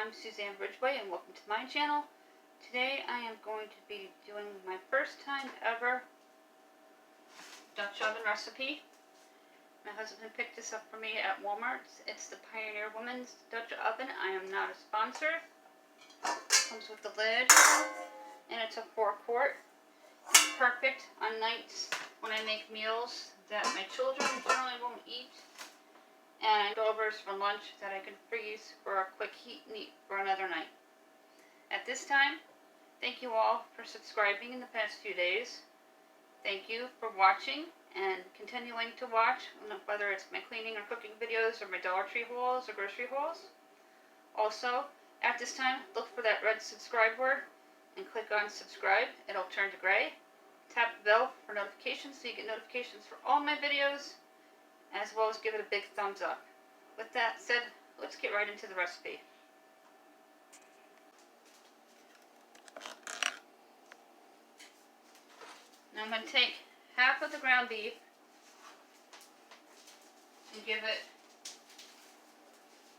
I'm Suzanne Bridgeway and welcome to my channel. Today I am going to be doing my first time ever Dutch oven recipe. My husband picked this up for me at Walmart. It's the Pioneer Woman's Dutch oven. I am not a sponsor. It comes with the lid and it's a 4-quart. It's perfect on nights when I make meals that my children generally won't eat, and leftovers for lunch that I can freeze for a quick heat and eat for another night. At this time, thank you all for subscribing in the past few days. Thank you for watching and continuing to watch, whether it's my cleaning or cooking videos or my Dollar Tree hauls or grocery hauls. Also, at this time, look for that red subscribe word and click on subscribe. It'll turn to gray. Tap the bell for notifications so you get notifications for all my videos, as well as give it a big thumbs up. With that said, let's get right into the recipe. Now I'm going to take half of the ground beef and give it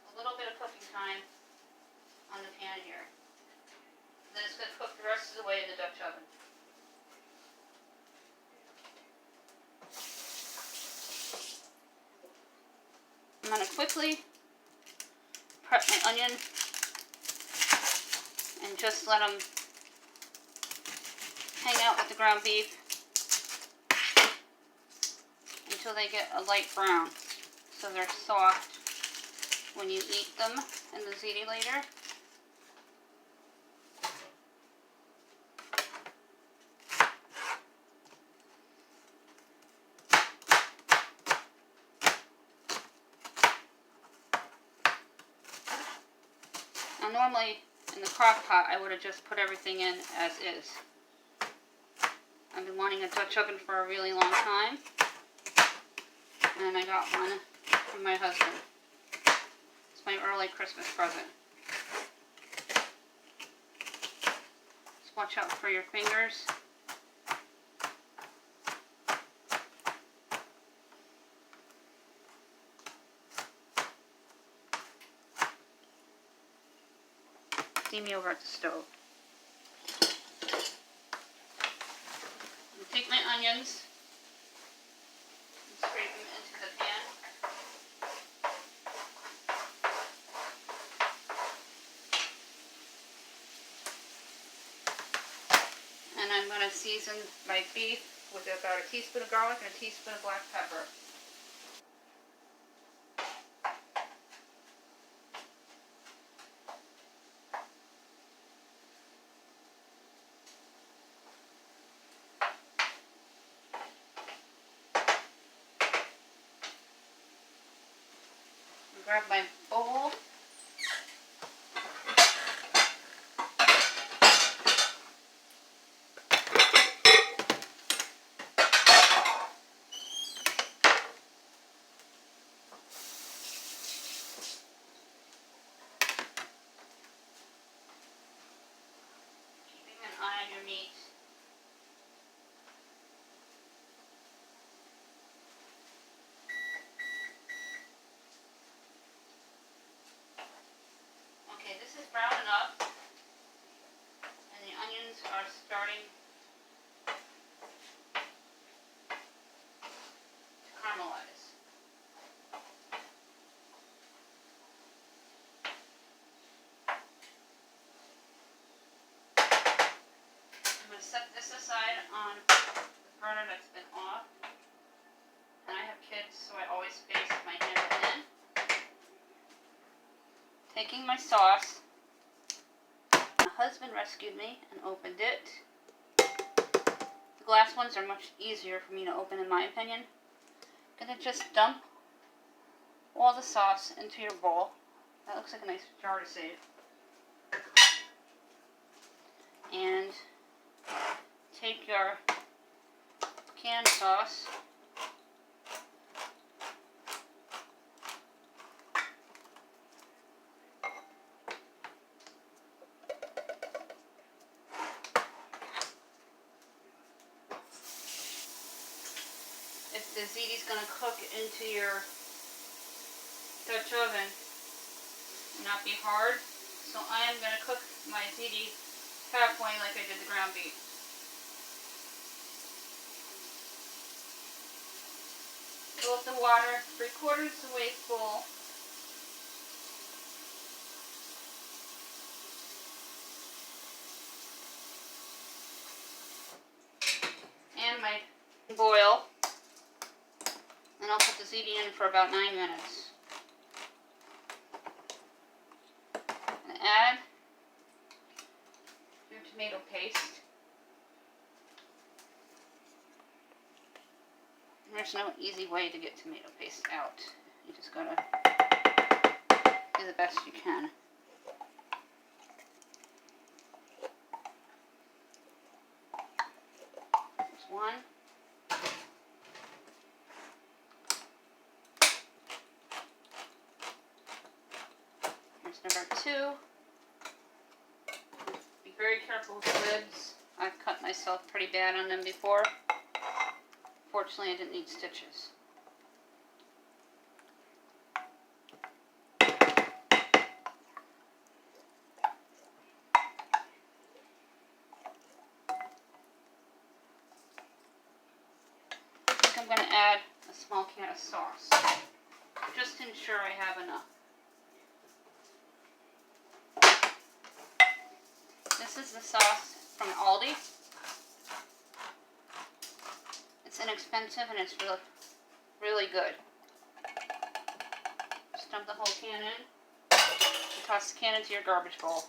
a little bit of cooking time on the pan here. Then it's going to cook the rest of the way in the Dutch oven. I'm going to quickly prep my onion and just let them hang out with the ground beef until they get a light brown, so they're soft when you eat them in the ziti later. Now normally in the crock pot I would have just put everything in as is. I've been wanting a Dutch oven for a really long time, and I got one from my husband. It's my early Christmas present. Just watch out for your fingers. See me over at the stove. Take my onions and scrape them into the pan. And I'm going to season my beef with about a teaspoon of garlic and a teaspoon of black pepper. Grab my bowl. Keeping an eye on your meat. Okay, this is browning up, and the onions are starting to caramelize. I'm going to set this aside on the burner that's been off, and I have kids, so I always space my handle in. Taking my sauce, my husband rescued me and opened it. The glass ones are much easier for me to open in my opinion. I'm going to just dump all the sauce into your bowl. That looks like a nice jar to save. And take your canned sauce . If the ziti's going to cook into your Dutch oven, not be hard, So I am going to cook my ziti halfway like I did the ground beef. Fill up the water 3/4 the way full. And my boil. And I'll put the ziti in for about 9 minutes. And add your tomato paste. There's no easy way to get tomato paste out. You just gotta do the best you can. There's one. Here's number 2. Be very careful with the lids. I've cut myself pretty bad on them before. Fortunately, I didn't need stitches. I think I'm going to add a small can of sauce, just to ensure I have enough. This is the sauce from Aldi. It's inexpensive and it's really good. Just dump the whole can in and toss the can into your garbage bowl.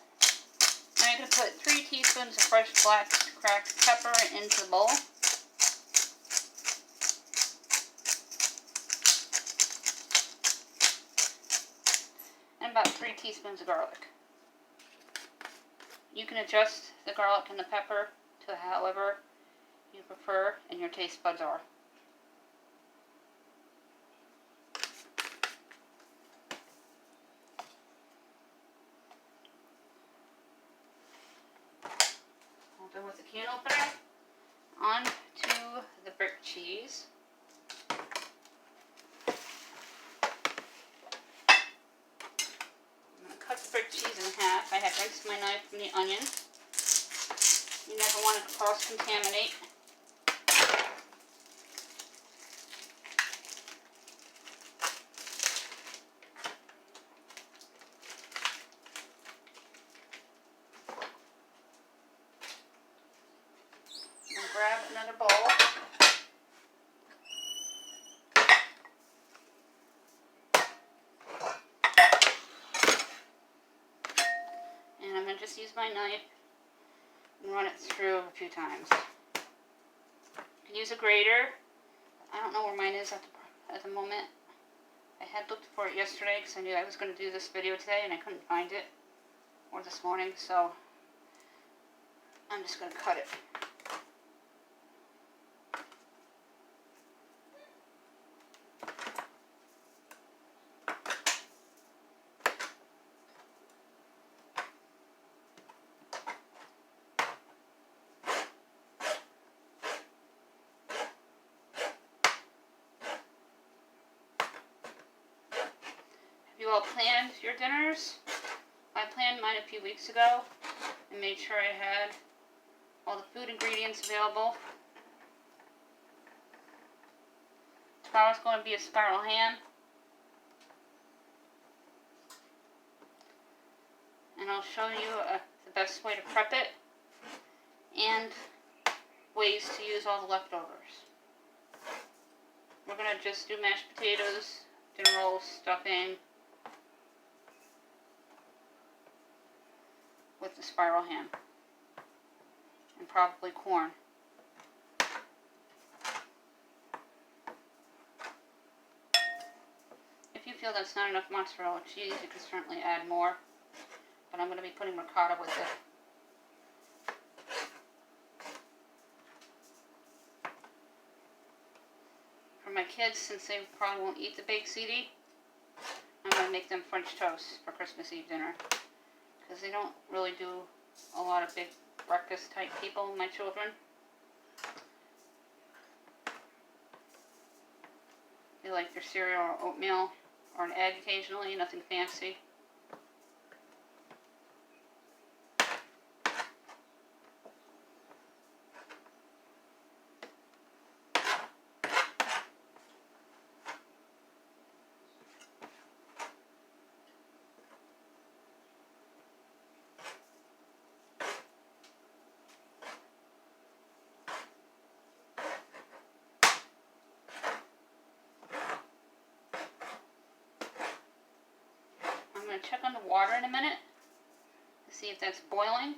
Now you're going to put 3 teaspoons of fresh black cracked pepper into the bowl. And about 3 teaspoons of garlic. You can adjust the garlic and the pepper to however you prefer and your taste buds are. All done with the can opener. On to the brick cheese. I'm going to cut the brick cheese in half. I have rinsed my knife from the onion. You never want to cross-contaminate. Grab another bowl. And I'm going to just use my knife and run it through a few times. You can use a grater. I don't know where mine is at the moment. I had looked for it yesterday because I knew I was going to do this video today and I couldn't find it. Or this morning, so I'm just going to cut it. You all planned your dinners? I planned mine a few weeks ago and made sure I had all the food ingredients available. Tomorrow's going to be a spiral ham. And I'll show you the best way to prep it and ways to use all the leftovers. We're going to just do mashed potatoes, dinner rolls, stuffing, with the spiral ham, and probably corn. If you feel that's not enough mozzarella cheese, you can certainly add more, but I'm going to be putting ricotta with it. For my kids, since they probably won't eat the baked ziti, I'm going to make them French toast for Christmas Eve dinner. Because they don't really do a lot of big breakfast type people, my children. They like their cereal or oatmeal or an egg occasionally, nothing fancy. water in a minute to see if that's boiling.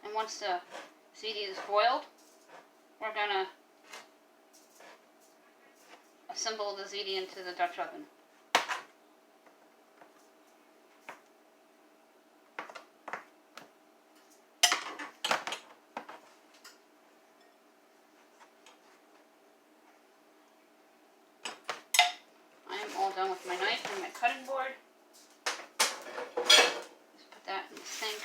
And once the ziti is boiled, we're going to assemble the ziti into the Dutch oven. I am all done with my knife and my cutting board. Just put that in the sink.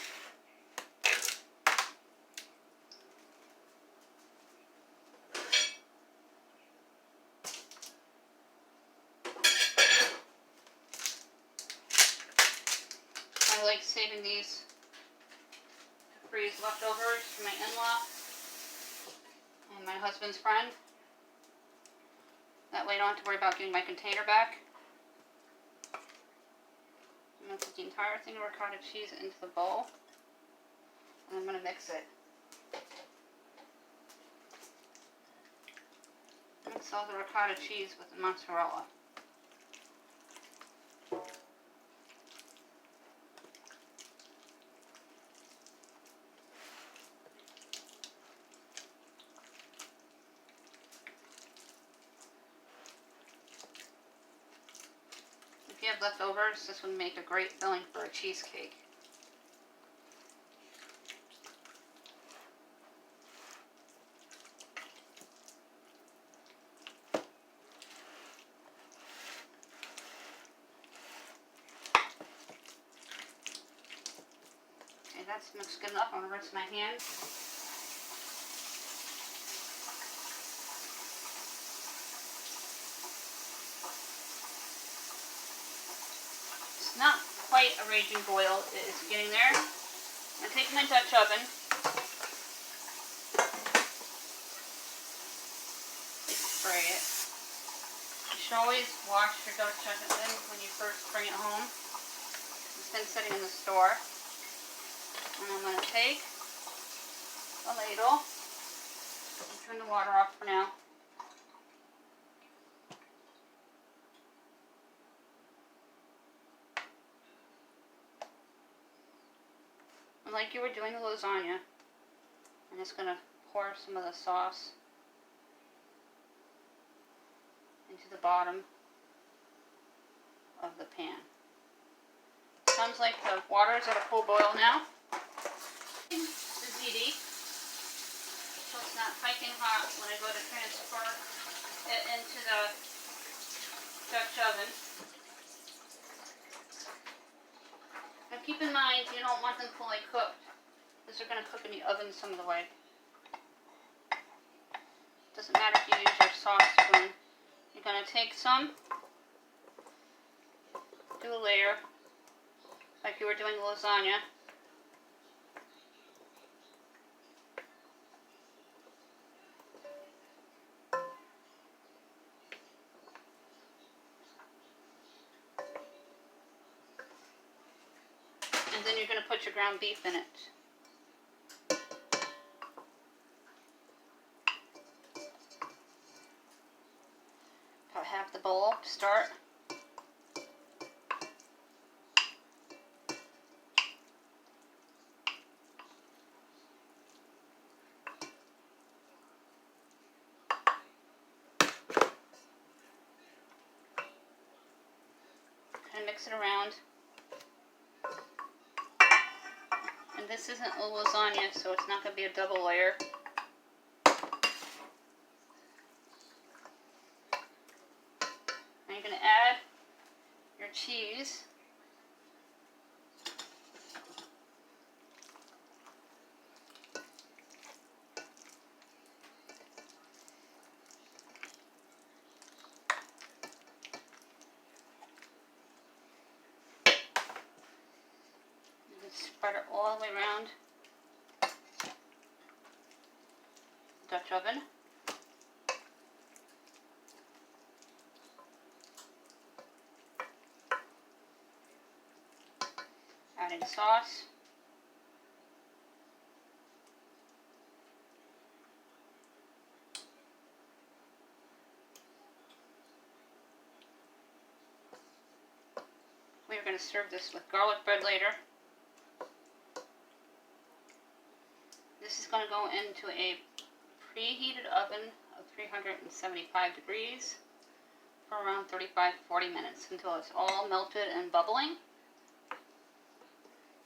I like saving these to freeze leftovers for my in-law and my husband's friend. That way I don't have to worry about getting my container back. I'm going to put the entire thing of ricotta cheese into the bowl. And I'm going to mix it. Mix all the ricotta cheese with the mozzarella. If you have leftovers, this would make a great filling for a cheesecake. Okay, that's mixed good enough. I'm going to rinse my hands. It's not quite a raging boil. It is getting there. I'm going to take my Dutch oven. Spray it. You should always wash your Dutch oven when you first bring it home. It's been sitting in the store. And I'm going to take a ladle and turn the water off for now. And like you were doing the lasagna, I'm just going to pour some of the sauce into the bottom of the pan. Sounds like the water is at a full boil now. The ziti, so it's not piping hot when I go to transfer it into the Dutch oven. Now keep in mind, you don't want them fully cooked, because they're going to cook in the oven some of the way. Doesn't matter if you use your sauce spoon. You're going to take some, do a layer, like you were doing the lasagna. And then you're going to put your ground beef in it. About half the bowl to start. Kind of mix it around. And this isn't a lasagna, so it's not going to be a double layer. And you're going to add your cheese. Spread it all the way around the Dutch oven. Adding sauce. We are going to serve this with garlic bread later. This is going to go into a preheated oven of 375 degrees for around 35-40 minutes until it's all melted and bubbling.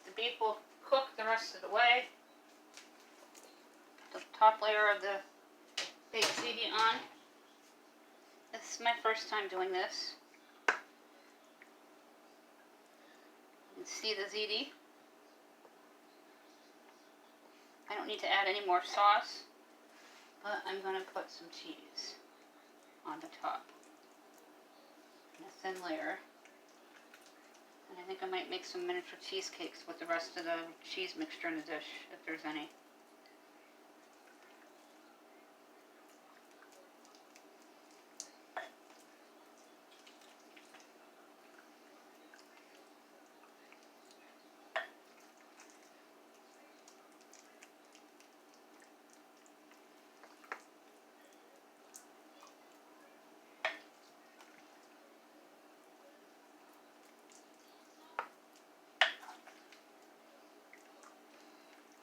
The beef will cook the rest of the way. The top layer of the baked ziti on. This is my first time doing this. You can see the ziti. I don't need to add any more sauce, but I'm going to put some cheese on the top in a thin layer. And I think I might make some miniature cheesecakes with the rest of the cheese mixture in the dish, if there's any.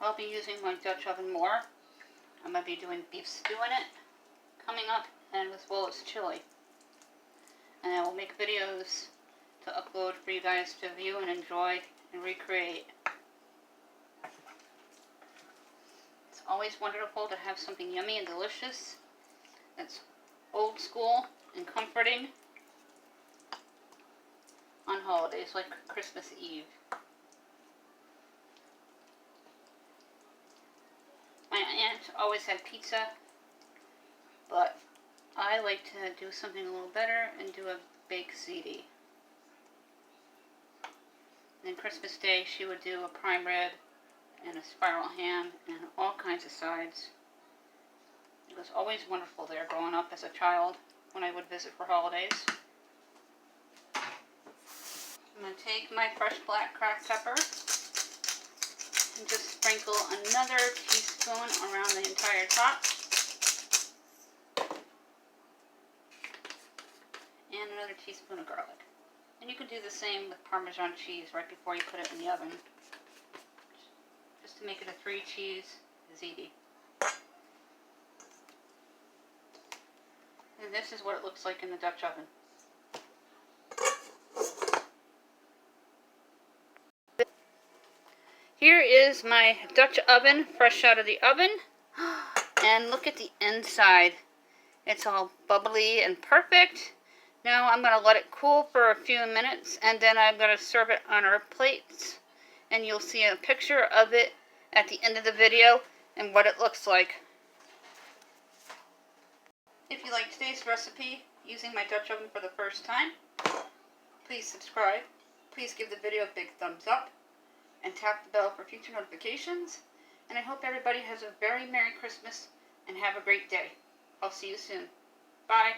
I'll be using my Dutch oven more. I'm going to be doing beef stew in it coming up, and as well as chili. And I will make videos to upload for you guys to view and enjoy and recreate. It's always wonderful to have something yummy and delicious that's old school and comforting on holidays like Christmas Eve. My aunt always had pizza, but I like to do something a little better and do a baked ziti. And then Christmas Day she would do a prime rib and a spiral ham and all kinds of sides. It was always wonderful there growing up as a child when I would visit for holidays. I'm going to take my fresh black cracked pepper and just sprinkle another teaspoon around the entire top. And another teaspoon of garlic. And you can do the same with Parmesan cheese right before you put it in the oven. Just to make it a 3-cheese ziti. And this is what it looks like in the Dutch oven. Here is my Dutch oven, fresh out of the oven. And look at the inside. It's all bubbly and perfect. Now I'm going to let it cool for a few minutes, and then I'm going to serve it on our plates. And you'll see a picture of it at the end of the video and what it looks like. If you like today's recipe using my Dutch oven for the first time, please subscribe. Please give the video a big thumbs up and tap the bell for future notifications. And I hope everybody has a very Merry Christmas and have a great day. I'll see you soon. Bye.